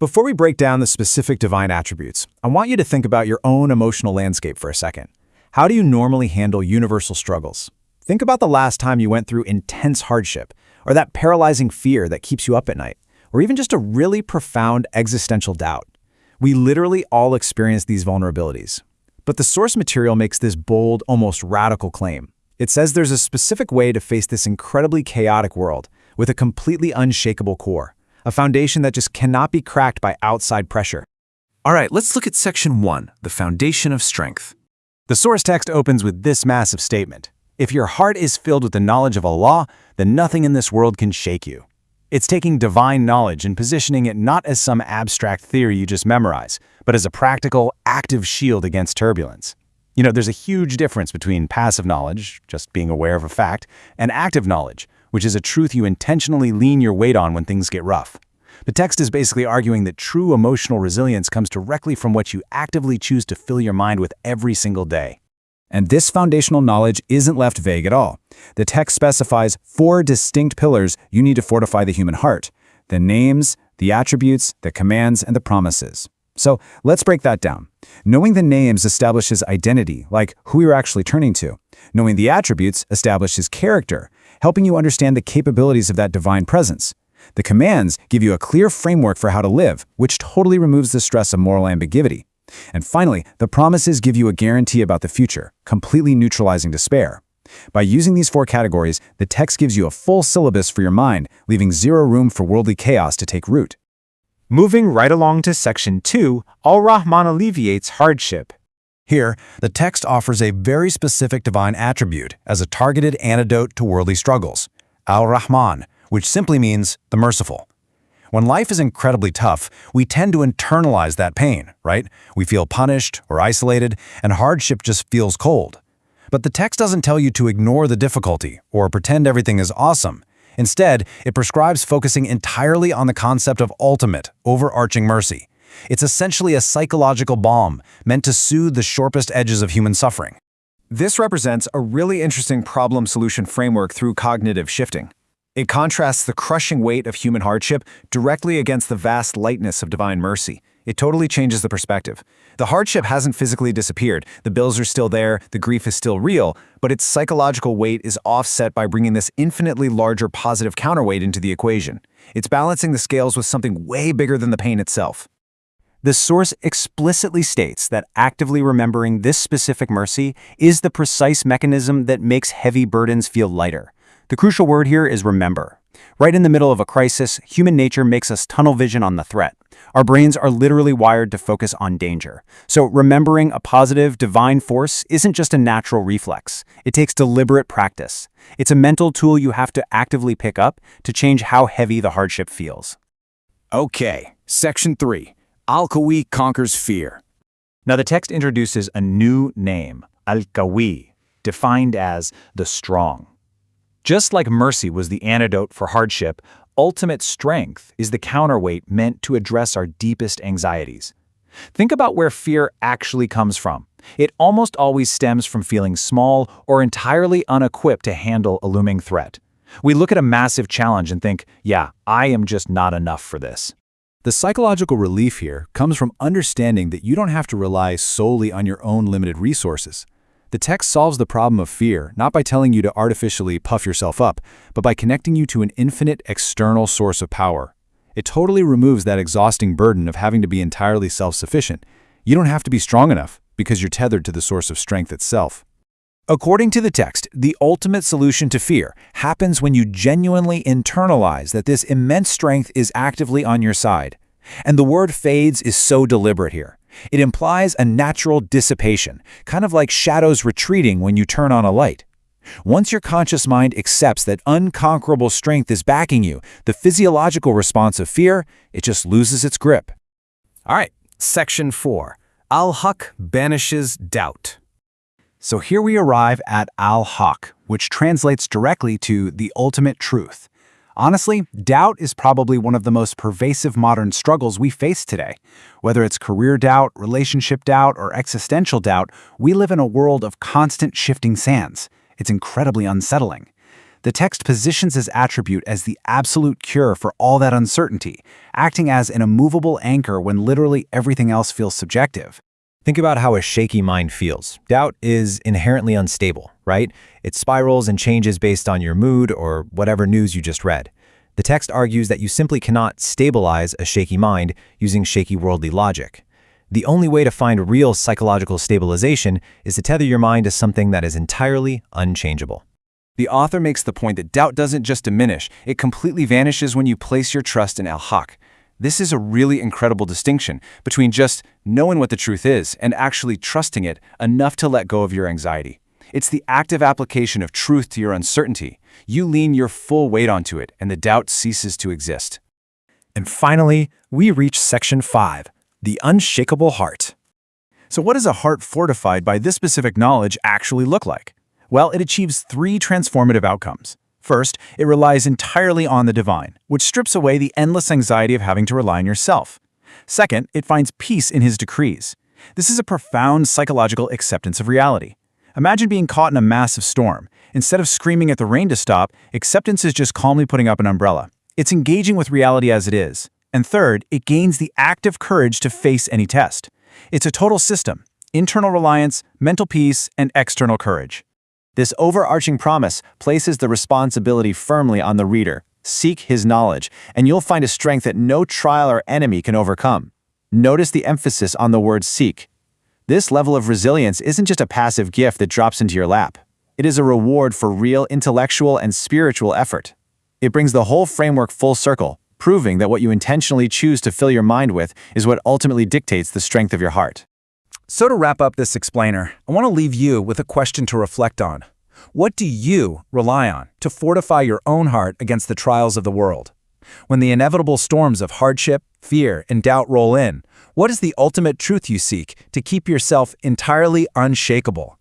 Before we break down the specific divine attributes, I want you to think about your own emotional landscape for a second. How do you normally handle universal struggles? Think about the last time you went through intense hardship, or that paralyzing fear that keeps you up at night, or even just a really profound existential doubt. We literally all experience these vulnerabilities. But the source material makes this bold, almost radical claim. It says there's a specific way to face this incredibly chaotic world with a completely unshakable core, a foundation that just cannot be cracked by outside pressure. All right, let's look at Section 1, the foundation of strength. The source text opens with this massive statement. If your heart is filled with the knowledge of Allah, then nothing in this world can shake you. It's taking divine knowledge and positioning it not as some abstract theory you just memorize, but as a practical, active shield against turbulence. There's a huge difference between passive knowledge, just being aware of a fact, and active knowledge, which is a truth you intentionally lean your weight on when things get rough. The text is basically arguing that true emotional resilience comes directly from what you actively choose to fill your mind with every single day. And this foundational knowledge isn't left vague at all. The text specifies 4 distinct pillars you need to fortify the human heart: the names, the attributes, the commands, and the promises. So let's break that down. Knowing the names establishes identity, like who you're actually turning to. Knowing the attributes establishes character, helping you understand the capabilities of that divine presence. The commands give you a clear framework for how to live, which totally removes the stress of moral ambiguity. And finally, the promises give you a guarantee about the future, completely neutralizing despair. By using these 4 categories, the text gives you a full syllabus for your mind, leaving zero room for worldly chaos to take root. Moving right along to Section 2, Al-Rahman alleviates hardship. Here, the text offers a very specific divine attribute as a targeted antidote to worldly struggles: Al-Rahman, which simply means the merciful. When life is incredibly tough, we tend to internalize that pain, right? We feel punished or isolated, and hardship just feels cold. But the text doesn't tell you to ignore the difficulty or pretend everything is awesome. Instead, it prescribes focusing entirely on the concept of ultimate, overarching mercy. It's essentially a psychological balm meant to soothe the sharpest edges of human suffering. This represents a really interesting problem-solution framework through cognitive shifting. It contrasts the crushing weight of human hardship directly against the vast lightness of divine mercy. It totally changes the perspective. The hardship hasn't physically disappeared, the bills are still there, the grief is still real, but its psychological weight is offset by bringing this infinitely larger positive counterweight into the equation. It's balancing the scales with something way bigger than the pain itself. The source explicitly states that actively remembering this specific mercy is the precise mechanism that makes heavy burdens feel lighter. The crucial word here is remember. Right in the middle of a crisis, human nature makes us tunnel vision on the threat. Our brains are literally wired to focus on danger. So remembering a positive, divine force isn't just a natural reflex. It takes deliberate practice. It's a mental tool you have to actively pick up to change how heavy the hardship feels. Okay, Section 3. Al-Qawi conquers fear. Now the text introduces a new name, Al-Qawi, defined as the strong. Just like mercy was the antidote for hardship, ultimate strength is the counterweight meant to address our deepest anxieties. Think about where fear actually comes from. It almost always stems from feeling small or entirely unequipped to handle a looming threat. We look at a massive challenge and think, yeah, I am just not enough for this. The psychological relief here comes from understanding that you don't have to rely solely on your own limited resources. The text solves the problem of fear not by telling you to artificially puff yourself up, but by connecting you to an infinite external source of power. It totally removes that exhausting burden of having to be entirely self-sufficient. You don't have to be strong enough because you're tethered to the source of strength itself. According to the text, the ultimate solution to fear happens when you genuinely internalize that this immense strength is actively on your side. And the word fades is so deliberate here. It implies a natural dissipation, kind of like shadows retreating when you turn on a light. Once your conscious mind accepts that unconquerable strength is backing you, the physiological response of fear, it just loses its grip. All right, Section 4. Al-Haq banishes doubt. So here we arrive at Al-Haq, which translates directly to the ultimate truth. Honestly, doubt is probably one of the most pervasive modern struggles we face today. Whether it's career doubt, relationship doubt, or existential doubt, we live in a world of constant shifting sands. It's incredibly unsettling. The text positions this attribute as the absolute cure for all that uncertainty, acting as an immovable anchor when literally everything else feels subjective. Think about how a shaky mind feels. Doubt is inherently unstable, right? It spirals and changes based on your mood or whatever news you just read. The text argues that you simply cannot stabilize a shaky mind using shaky worldly logic. The only way to find real psychological stabilization is to tether your mind to something that is entirely unchangeable. The author makes the point that doubt doesn't just diminish, it completely vanishes when you place your trust in Al-Haq. This is a really incredible distinction between just knowing what the truth is and actually trusting it enough to let go of your anxiety. It's the active application of truth to your uncertainty. You lean your full weight onto it, and the doubt ceases to exist. And finally, we reach section 5, the unshakable heart. So what does a heart fortified by this specific knowledge actually look like? Well, it achieves 3 transformative outcomes. First, it relies entirely on the divine, which strips away the endless anxiety of having to rely on yourself. Second, it finds peace in his decrees. This is a profound psychological acceptance of reality. Imagine being caught in a massive storm. Instead of screaming at the rain to stop, acceptance is just calmly putting up an umbrella. It's engaging with reality as it is. And third, it gains the active courage to face any test. It's a total system: internal reliance, mental peace, and external courage. This overarching promise places the responsibility firmly on the reader. Seek his knowledge, and you'll find a strength that no trial or enemy can overcome. Notice the emphasis on the word seek. This level of resilience isn't just a passive gift that drops into your lap. It is a reward for real intellectual and spiritual effort. It brings the whole framework full circle, proving that what you intentionally choose to fill your mind with is what ultimately dictates the strength of your heart. So to wrap up this explainer, I want to leave you with a question to reflect on. What do you rely on to fortify your own heart against the trials of the world? When the inevitable storms of hardship, fear, and doubt roll in, what is the ultimate truth you seek to keep yourself entirely unshakable?